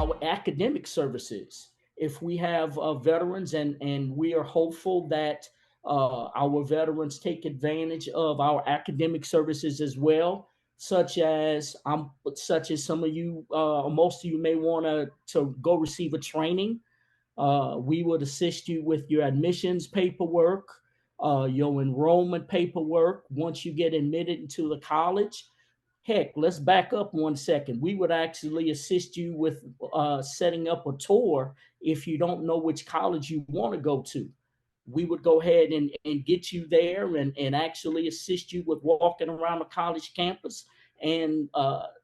our academic services. If we have veterans, and we are hopeful that our veterans take advantage of our academic services as well, such as some of you, most of you may want to go receive a training. We would assist you with your admissions paperwork, your enrollment paperwork. Once you get admitted into the college, heck, let's back up 1 second. We would actually assist you with setting up a tour if you don't know which college you want to go to. We would go ahead and get you there, and actually assist you with walking around the college campus, and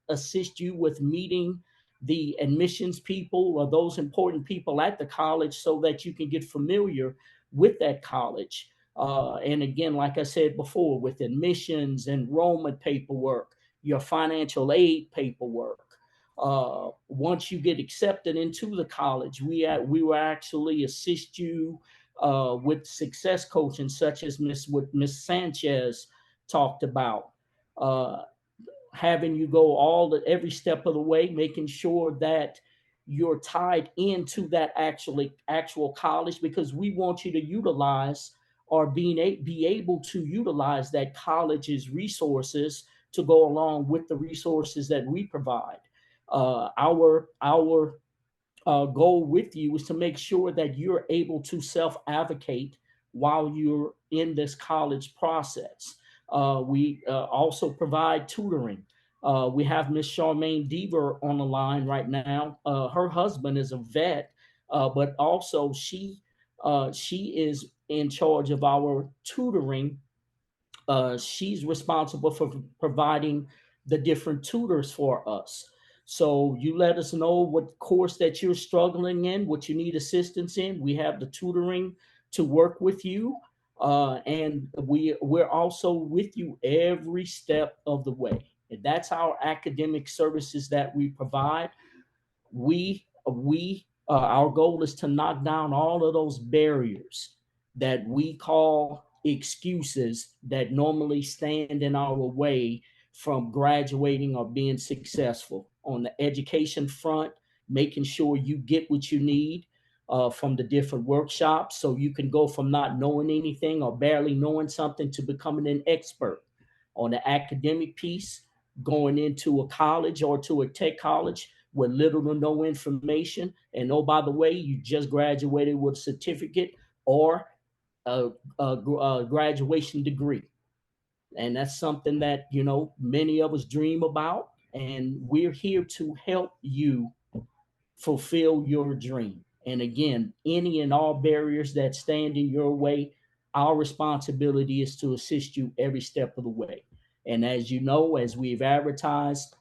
assist you with meeting the admissions people or those important people at the college so that you can get familiar with that college. And again, like I said before, with admissions, enrollment paperwork, your financial aid paperwork. Once you get accepted into the college, we will actually assist you with success coaching, such as Miss Sanchez talked about. Uh, Having you go every step of the way, making sure that you're tied into that actual college, because we want you to utilize, or be able to utilize that college's resources to go along with the resources that we provide. Our goal with you is to make sure that you're able to self advocate while you're in this college process. We also provide tutoring. We have Miss Charmaine Deaver on the line right now. Her husband is a vet, but also she is in charge of our tutoring. She's responsible for providing the different tutors for us. So you let us know what course that you're struggling in, what you need assistance in. We have the tutoring to work with you, and we're also with you every step of the way. And that's our academic services that we provide. We Our goal is to knock down all of those barriers that we call excuses that normally stand in our way from graduating or being successful on the education front, making sure you get what you need from the different workshops, so you can go from not knowing anything or barely knowing something to becoming an expert on the academic piece, going into a college or to a tech college with little to no information. And oh, by the way, you just graduated with a certificate or a graduation degree. And that's something that, many of us dream about. And we're here to help you fulfill your dream. And again, any and all barriers that stand in your way, our responsibility is to assist you every step of the way. And as you know, as we've advertised,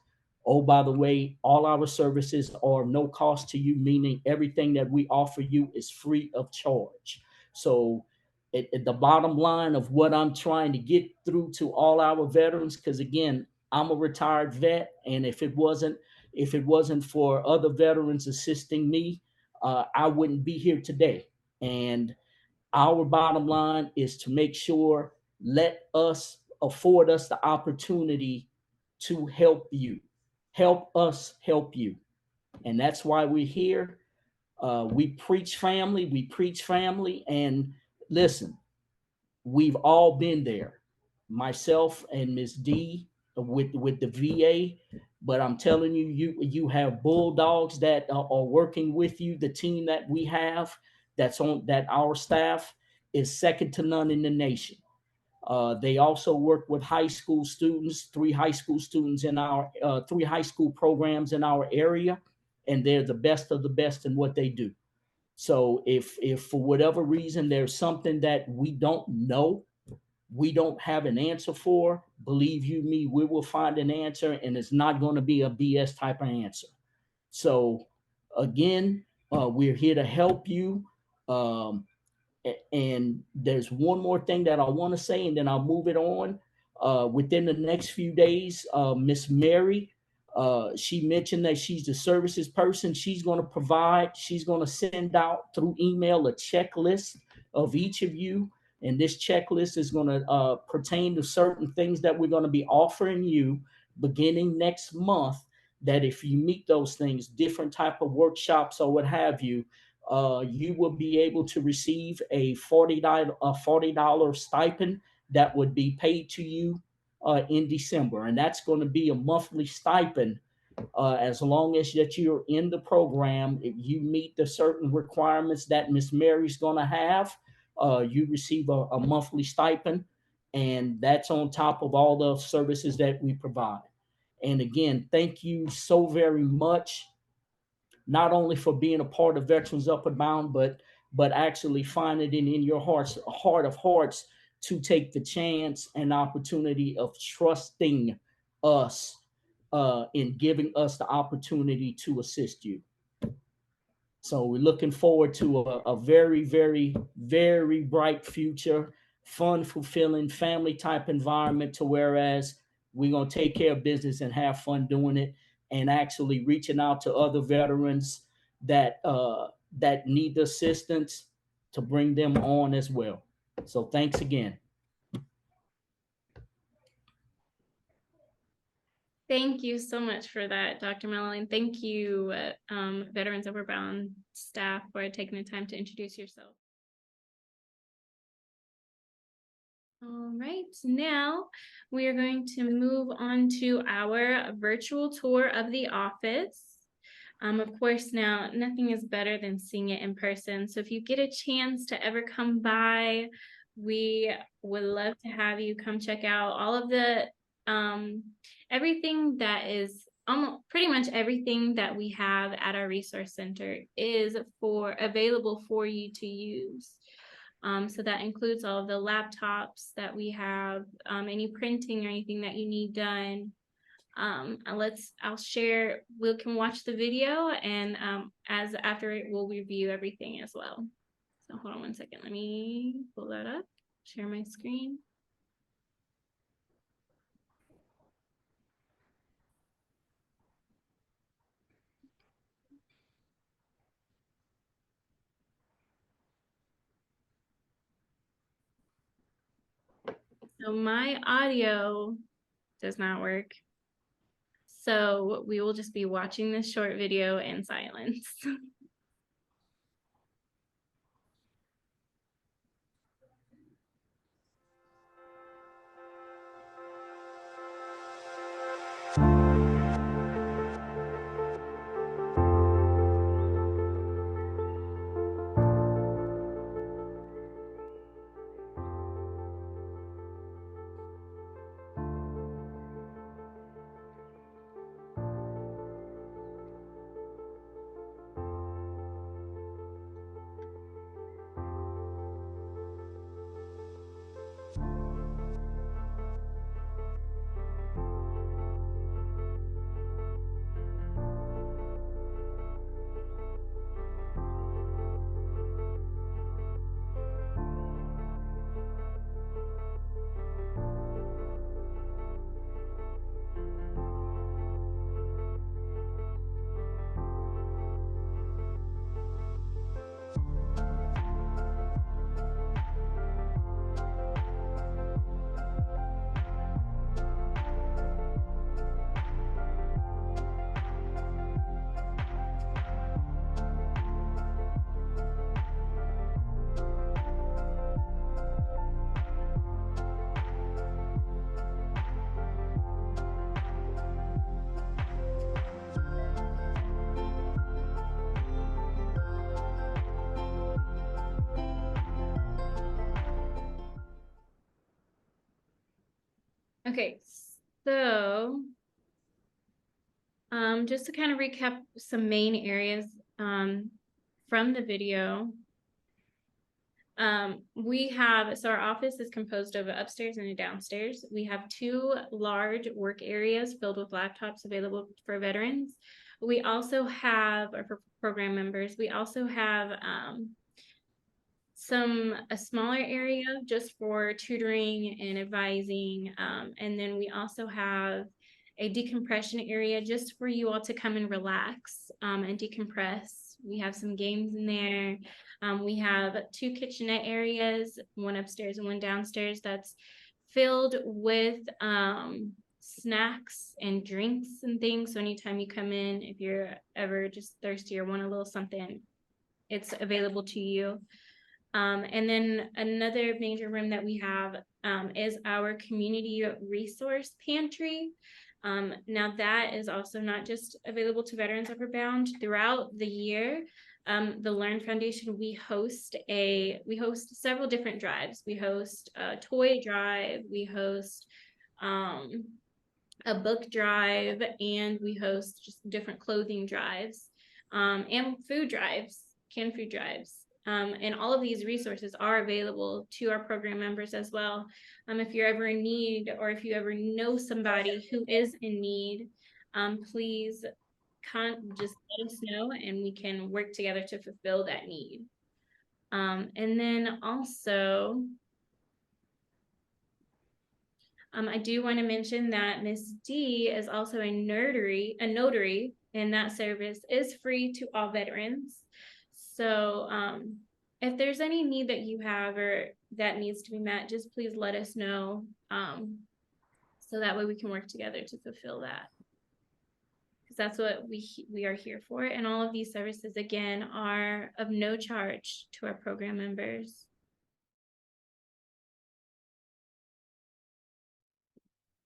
oh, by the way, all our services are no cost to you, meaning everything that we offer you is free of charge. So, at the bottom line of what I'm trying to get through to all our veterans, because again, I'm a retired vet, and if it wasn't for other veterans assisting me, I wouldn't be here today. And our bottom line is to make sure, let us afford us the opportunity to help you, help us help you. And that's why we're here. We preach family. And listen, we've all been there, myself and Miss D, with the VA. But I'm telling you, you have bulldogs that are working with you. The team that we have, that our staff is second to none in the nation. They also work with high school students, three high school programs in our area, and they're the best of the best in what they do. So if for whatever reason there's something that we don't know, we don't have an answer for, believe you me, we will find an answer, and it's not going to be a BS type of answer. So again, we're here to help you. Um, and there's one more thing that I want to say, and then I'll move it on. Within the next few days, Miss Mary, she mentioned that she's the services person. She's going to send out through email a checklist of each of you. And this checklist is going to pertain to certain things that we're going to be offering you beginning next month, that if you meet those things, different type of workshops or what have you, you will be able to receive a $40 stipend that would be paid to you in December, and that's going to be a monthly stipend as long as that you're in the program. If you meet the certain requirements that Miss Mary's going to have, you receive a monthly stipend, and that's on top of all the services that we provide. And again, thank you so very much, not only for being a part of Veterans Up and Bound, but actually finding it in your heart of hearts, to take the chance and opportunity of trusting us in giving us the opportunity to assist you. So we're looking forward to a very, very, very bright future, fun, fulfilling, family type environment, to whereas we're going to take care of business and have fun doing it, and actually reaching out to other veterans that need assistance, to bring them on as well. So thanks again. Thank you so much for that, Dr. Mellon. And thank you, Veterans Up and Bound staff, for taking the time to introduce yourself. All right, now we are going to move on to our virtual tour of the office. Of course, now nothing is better than seeing it in person. So if you get a chance to ever come by, we would love to have you come check out all of the everything that is almost pretty much everything that we have at our resource center is available for you to use. So that includes all of the laptops that we have, any printing or anything that you need done. I'll share, we can watch the video, and as after it, we'll review everything as well. So hold on one second, let me pull that up, share my screen. So my audio does not work, so we will just be watching this short video in silence. Okay, so just to kind of recap some main areas from the video. So our office is composed of an upstairs and a downstairs. We have 2 large work areas filled with laptops available for veterans. We also have, or for program members, we also have a smaller area just for tutoring and advising. And then we also have a decompression area just for you all to come and relax and decompress. We have some games in there. We have 2 kitchenette areas, one upstairs and one downstairs, that's filled with snacks and drinks and things. So anytime you come in, if you're ever just thirsty or want a little something, it's available to you. And then another major room that we have is our community resource pantry. Now that is also not just available to Veterans Upward Bound. Throughout the year, the Learn Foundation, we host several different drives. We host a toy drive, we host a book drive, and we host just different clothing drives, and food drives, canned food drives. And all of these resources are available to our program members as well. If you're ever in need, or if you ever know somebody who is in need, please just let us know, and we can work together to fulfill that need. And then also, I do want to mention that Miss D is also a notary, and that service is free to all veterans. So if there's any need that you have or that needs to be met, just please let us know, so that way we can work together to fulfill that. Because that's what we are here for. And all of these services, again, are of no charge to our program members.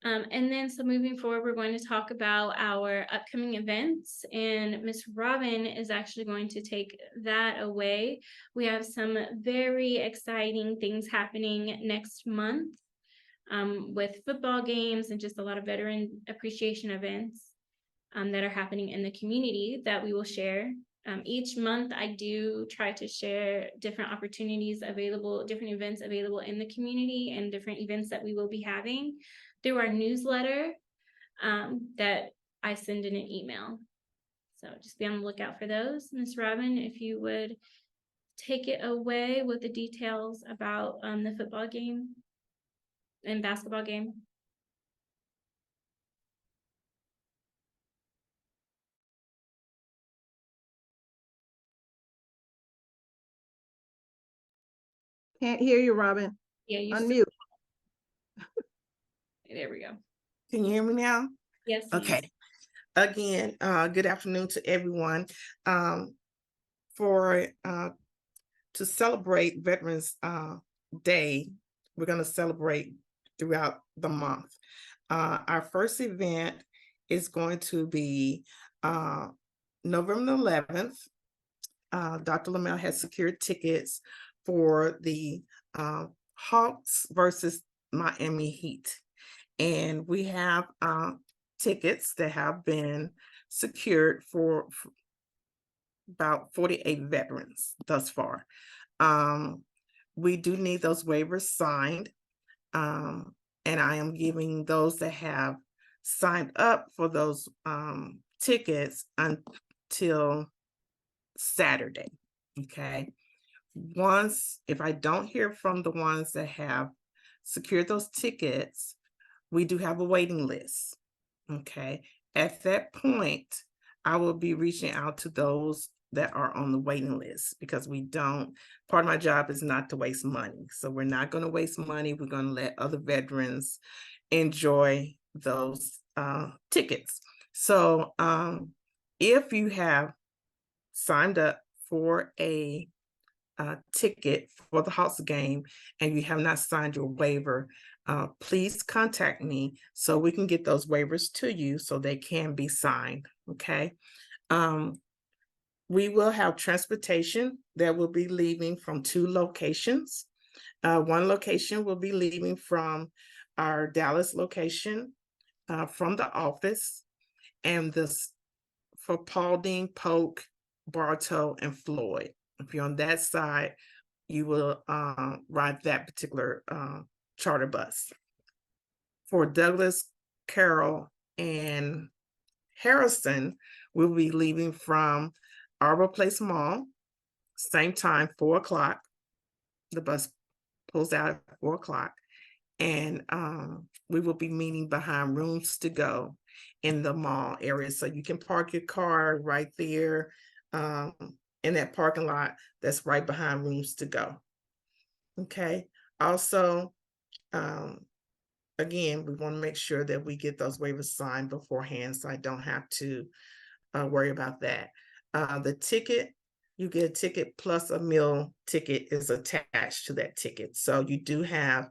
And then, so moving forward, we're going to talk about our upcoming events, and Miss Robin is actually going to take that away. We have some very exciting things happening next month, with football games and just a lot of veteran appreciation events that are happening in the community that we will share. Each month, I do try to share different opportunities available, different events available in the community, and different events that we will be having through our newsletter that I send in an email. So just be on the lookout for those. Ms. Robin, if you would take it away with the details about the football game and basketball game. Can't hear you, Robin. Yeah, you Unmute. There we go. Can you hear me now? Yes. Okay. Again, good afternoon to everyone. To celebrate Veterans Day, we're going to celebrate throughout the month. Our first event is going to be November 11th. Dr. Lamel has secured tickets for the Hawks versus Miami Heat. And we have tickets that have been secured for about 48 veterans thus far. We do need those waivers signed. And I am giving those that have signed up for those tickets until Saturday. Okay. If I don't hear from the ones that have secured those tickets, we do have a waiting list. Okay. At that point, I will be reaching out to those that are on the waiting list, because part of my job is not to waste money. So we're not going to waste money. We're going to let other veterans enjoy those tickets. So if you have signed up for a ticket for the Hawks game and you have not signed your waiver, please contact me so we can get those waivers to you so they can be signed. Okay. We will have transportation that will be leaving from 2 locations. One location will be leaving from our Dallas location, from the office, and this for Paulding, Polk, Bartow, and Floyd. If you're on that side, you will ride that particular charter bus. For Douglas, Carroll, and Harrison, we'll be leaving from Arbor Place Mall, same time, 4 o'clock. The bus pulls out at 4 o'clock. And we will be meeting behind Rooms to Go in the mall area. So you can park your car right there in that parking lot that's right behind Rooms to Go. Okay. Also, again, we want to make sure that we get those waivers signed beforehand, so I don't have to worry about that. The ticket, you get a ticket plus a meal ticket is attached to that ticket. So you do have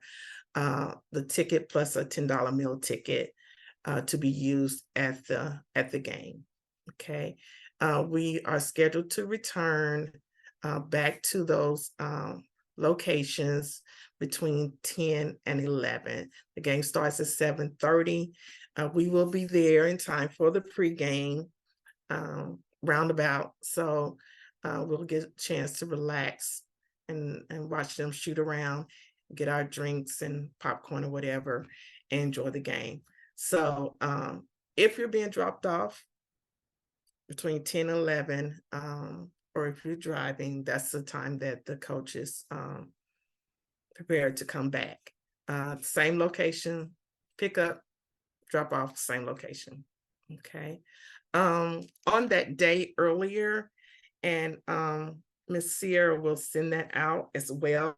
the ticket plus a $10 meal ticket to be used at the game. Okay, we are scheduled to return back to those locations between 10 and 11. The game starts at 7:30. We will be there in time for the pregame roundabout, so we'll get a chance to relax and watch them shoot around, get our drinks and popcorn or whatever, and enjoy the game. So if you're being dropped off between 10 and 11, or if you're driving, that's the time that the coach is prepared to come back. Same location, pick up, drop off, same location. Okay. On that day earlier, and Miss Sierra will send that out as well.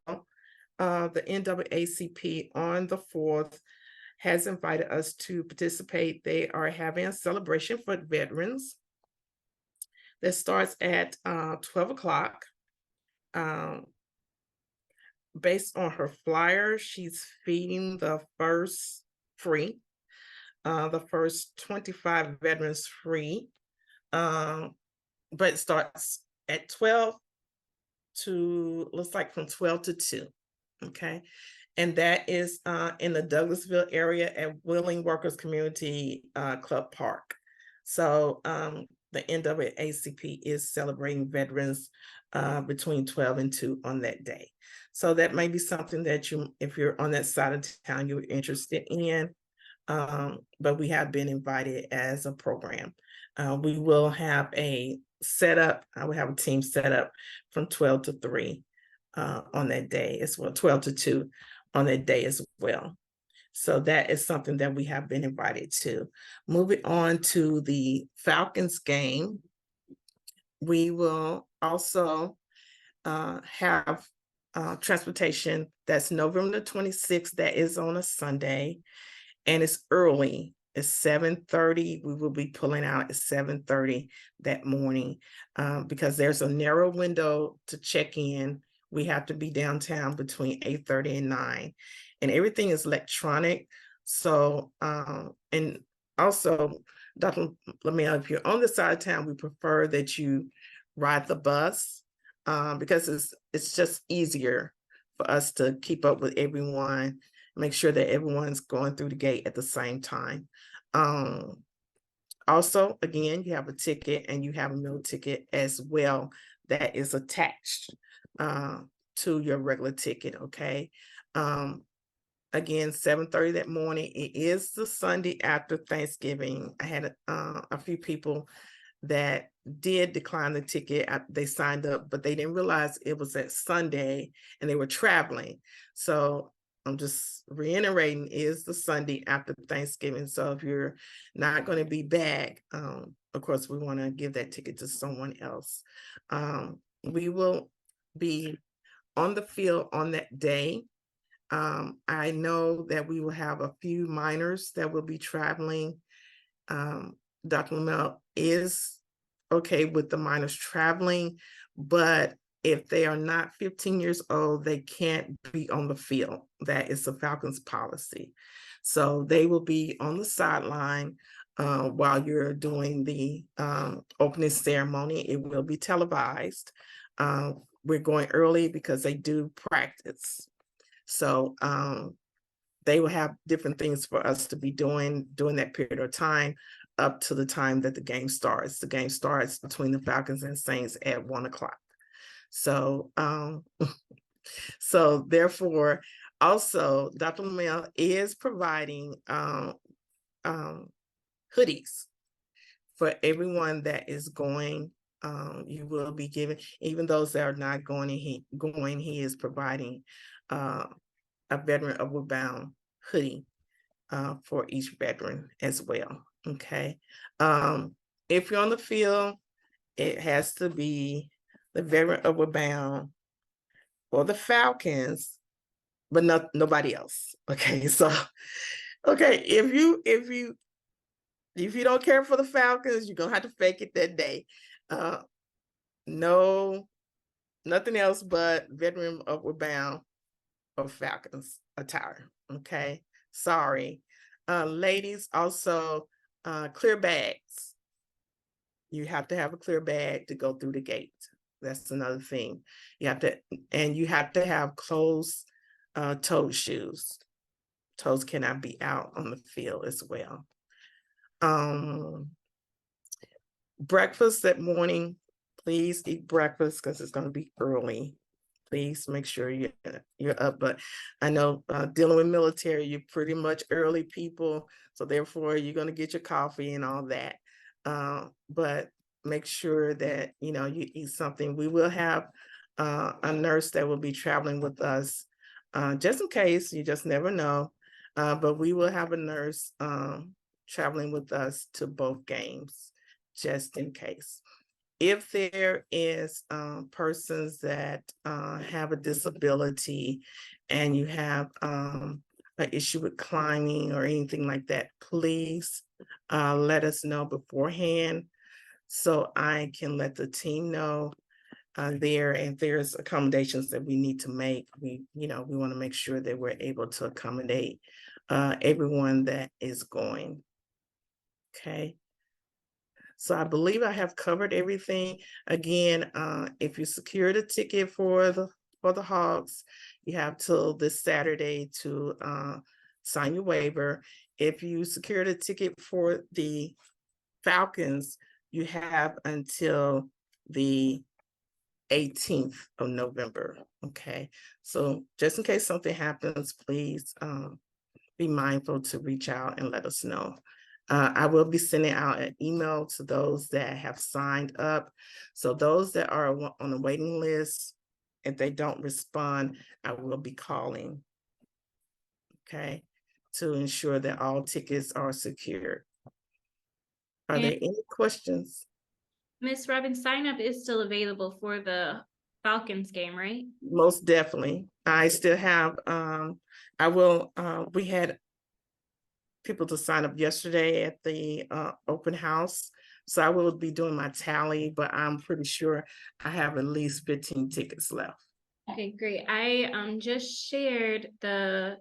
The NAACP on the 4th has invited us to participate. They are having a celebration for veterans that starts at 12 o'clock. Based on her flyer, she's feeding the first free, the first 25 veterans free, but it starts at 12 to, looks like from 12 to 2, okay? And that is in the Douglasville area at Wheeling Workers Community Club Park. So the NAACP is celebrating veterans between 12 and 2 on that day. So that may be something that you, if you're on that side of town, you're interested in. But we have been invited as a program. We will have a setup. I will have a team set up from 12 to 3 on that day as well, 12 to 2 on that day as well. So that is something that we have been invited to. Moving on to the Falcons game, we will also have transportation. That's November 26th. That is on a Sunday, and it's early. It's 7:30. We will be pulling out at 7:30 that morning because there's a narrow window to check in. We have to be downtown between 8:30 and 9, and everything is electronic. So, and also, Dr. Lamel, if you're on the side of town, we prefer that you ride the bus because it's just easier for us to keep up with everyone, make sure that everyone's going through the gate at the same time. Also, again, you have a ticket and you have a meal ticket as well that is attached to your regular ticket, okay? Again, 7:30 that morning. It is the Sunday after Thanksgiving. I had a few people that did decline the ticket. They signed up, but they didn't realize it was that Sunday and they were traveling. So I'm just reiterating, is the Sunday after Thanksgiving. So if you're not going to be back, of course, we want to give that ticket to someone else. We will be on the field on that day. I know that we will have a few minors that will be traveling. Dr. Lamel is okay with the minors traveling, but if they are not 15 years old, they can't be on the field. That is the Falcons policy. So they will be on the sideline while you're doing the opening ceremony. It will be televised. We're going early because they do practice. So they will have different things for us to be doing during that period of time up to the time that the game starts. The game starts between the Falcons and Saints at 1 o'clock. So, so therefore, also Dr. Lamel is providing hoodies for everyone that is going. You will be given, even those that are not going, he is providing a Veteran Upward Bound hoodie for each veteran as well. Okay. If you're on the field, it has to be the Veteran Upward Bound for the Falcons but not nobody else. Okay, so okay, if you don't care for the Falcons, you're gonna have to fake it that day. No, nothing else but veteran upward bound or Falcons attire. Okay, sorry. Ladies, also clear bags. You have to have a clear bag to go through the gate. That's another thing. You have to have closed toed shoes. Toes cannot be out on the field as well. Breakfast that morning, please eat breakfast because it's going to be early. Please make sure you're up. But I know dealing with military, you're pretty much early people, so therefore you're going to get your coffee and all that. But make sure that you eat something. We will have a nurse that will be traveling with us, just in case. You just never know. But we will have a nurse traveling with us to both games, just in case. If there is persons that have a disability and you have an issue with climbing or anything like that, please let us know beforehand so I can let the team know there. And there's accommodations that we need to make. We want to make sure that we're able to accommodate everyone that is going. Okay. So I believe I have covered everything. Again, if you secured a ticket for the Hawks, you have till this Saturday to sign your waiver. If you secured a ticket for the Falcons, you have until the 18th of November. Okay, so just in case something happens, please be mindful to reach out and let us know. I will be sending out an email to those that have signed up. So those that are on the waiting list, if they don't respond, I will be calling, okay, to ensure that all tickets are secured. Are there any questions? Miss Robin, sign up is still available for the Falcons game, right? Most definitely. I still have, we had people to sign up yesterday at the open house. So I will be doing my tally, but I'm pretty sure I have at least 15 tickets left. Okay, great. I just shared the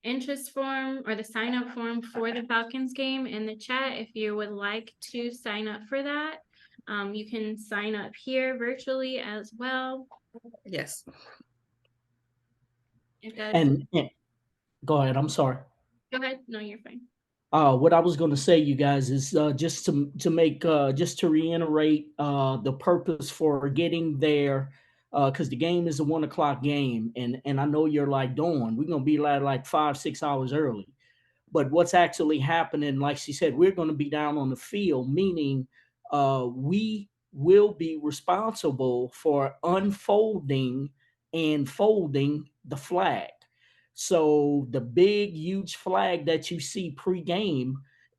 interest form or the sign up form for the Falcons game in the chat. If you would like to sign up for that, you can sign up here virtually as well. Yes. And go ahead. I'm sorry. Go ahead. No, you're fine. What I was going to say, you guys, is just to reiterate the purpose for getting there, because the game is a 1 o'clock game, and I know you're like, Dawn, we're going to be like 5-6 hours early. But what's actually happening, like she said, we're going to be down on the field, meaning we will be responsible for unfolding and folding the flag. So the big, huge flag that you see pregame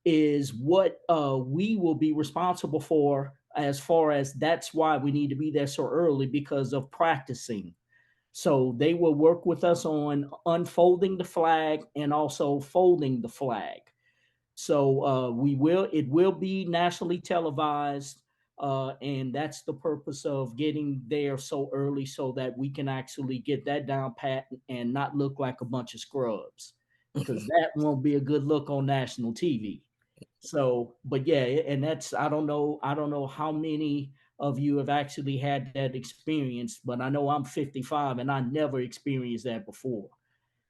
is what we will be responsible for, as far as that's why we need to be there so early, because of practicing. So they will work with us on unfolding the flag and also folding the flag. So it will be nationally televised, and that's the purpose of getting there so early so that we can actually get that down pat and not look like a bunch of scrubs, because that won't be a good look on national TV. So, but yeah, and that's I don't know how many of you have actually had that experience, but I know I'm 55 and I never experienced that before.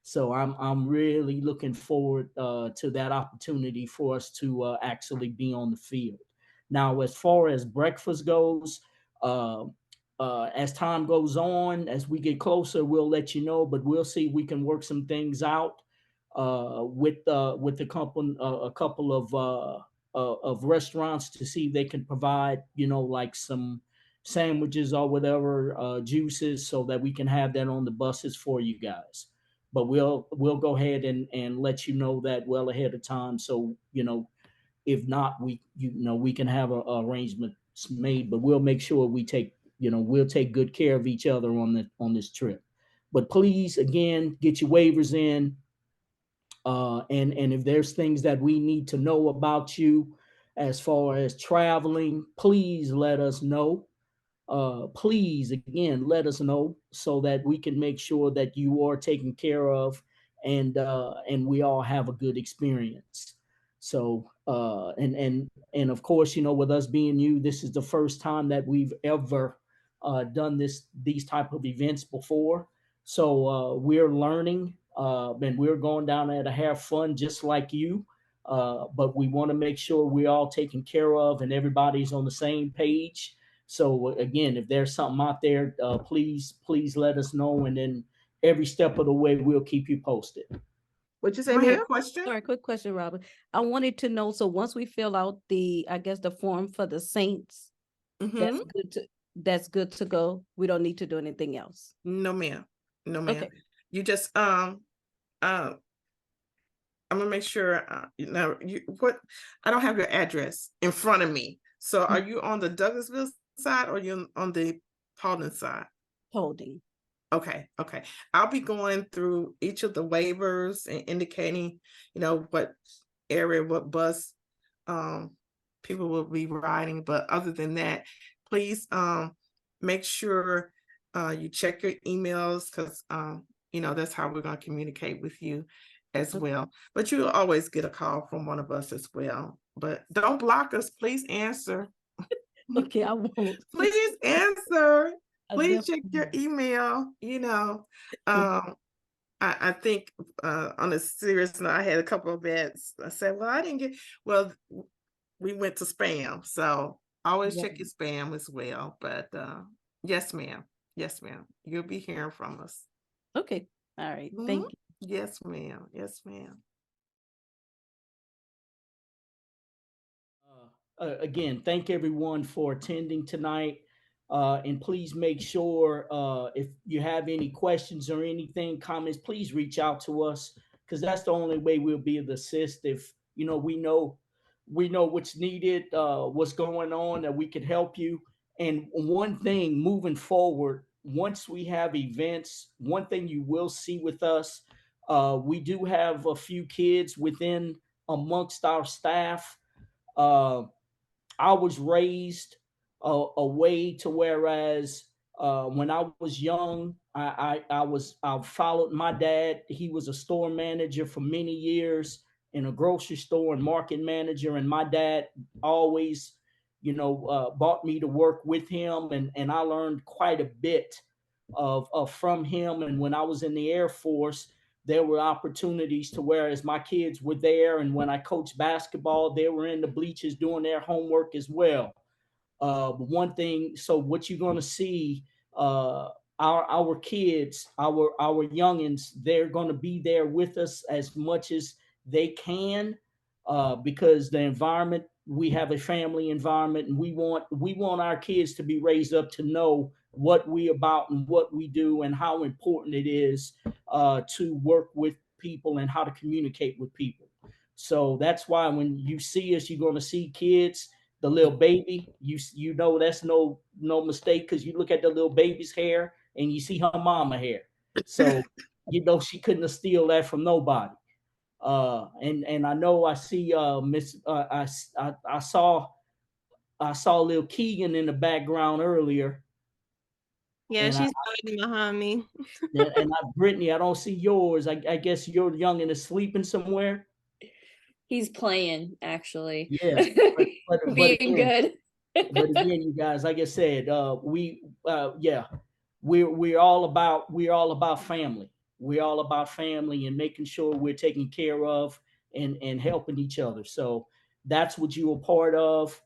So I'm really looking forward to that opportunity for us to actually be on the field. Now, as far as breakfast goes, uh, as time goes on, as we get closer, we'll let you know. But we'll see if we can work some things out with a couple of restaurants to see if they can provide, like some sandwiches or whatever, juices, so that we can have that on the buses for you guys. But we'll go ahead and let you know that well ahead of time. So if not, we can have a arrangements made. But we'll make sure we'll take good care of each other on this trip. But please, again, get your waivers in. And if there's things that we need to know about you as far as traveling, please let us know. Please, again, let us know so that we can make sure that you are taken care of, and we all have a good experience. So and of course, with us being new, this is the first time that we've ever done these type of events before. So we're learning, and we're going down there to have fun just like you. But we want to make sure we're all taken care of and everybody's on the same page. So again, if there's something out there, please let us know, and then every step of the way we'll keep you posted. What'd you say, Go ahead, Mia? question? Sorry, quick question, Robert. I wanted to know, so once we fill out the form for the Saints, Mm-hmm. that's good to go. We don't need to do anything else. No, ma'am. No, ma'am. Okay. You just I'm gonna make sure what I don't have your address in front of me. So are you on the Douglasville side or you on the Paulding side? Holding. Okay. I'll be going through each of the waivers and indicating, what area, what bus people will be riding. But other than that, please make sure you check your emails, because that's how we're going to communicate with you as well. But you'll always get a call from one of us as well. But don't block us. Please answer. Okay, I won't. Please answer. I Please check definitely your email. I think on a serious note, I had a couple of events. I said, well, I didn't get, well, we went to spam. So always check your spam as well. But yes, ma'am. Yes, ma'am. You'll be hearing from us. Okay. All right. Thank you. Yes, ma'am. Yes, ma'am. Again, thank everyone for attending tonight. And please make sure, if you have any questions or anything, comments, please reach out to us, because that's the only way we'll be able to assist. If we know what's needed, what's going on, that we could help you. And one thing moving forward, once we have events, one thing you will see with us, we do have a few kids within amongst our staff. Uh, I was raised a way to whereas when I was young, I followed my dad. He was a store manager for many years in a grocery store and market manager, and my dad always, brought me to work with him, and I learned quite a bit of from him. And when I was in the Air Force, there were opportunities to whereas my kids were there, and when I coached basketball, they were in the bleachers doing their homework as well. But one thing, so what you're going to see, our kids, our youngins, they're going to be there with us as much as they can, because the environment, we have a family environment, and we want our kids to be raised up to know what we about and what we do and how important it is to work with people and how to communicate with people. So that's why when you see us, you're going to see kids, the little baby, you know that's no mistake, because you look at the little baby's hair and you see her mama hair. So she couldn't have steal that from nobody. And I know I see Miss I saw little Keegan in the background earlier. Yeah, And she's hiding behind me. Brittany, I don't see yours. I guess your youngin is sleeping somewhere. He's playing, actually. Yeah, but Being again, good. but again, you guys, like I said, we're all about family. We're all about family and making sure we're taking care of and helping each other. So that's what you're a part of.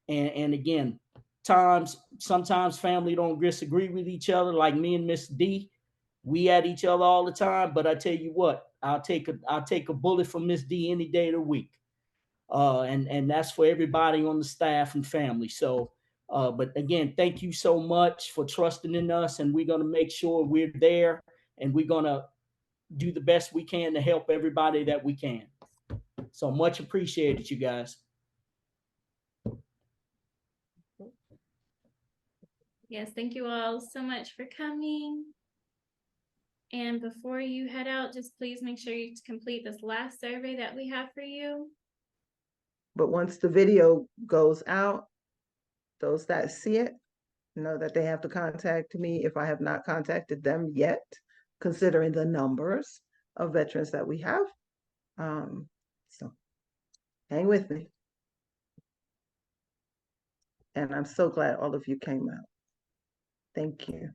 And again, sometimes family don't disagree with each other. Like me and Miss D, we at each other all the time. But I tell you what, I'll take a bullet from Miss D any day of the week. And that's for everybody on the staff and family. So, but again, thank you so much for trusting in us, and we're going to make sure we're there, and we're going to do the best we can to help everybody that we can. So much appreciated, you guys. Yes, thank you all so much for coming. And before you head out, just please make sure you complete this last survey that we have for you. But once the video goes out, those that see it know that they have to contact me if I have not contacted them yet, considering the numbers of veterans that we have. So hang with me. And I'm so glad all of you came out. Thank you.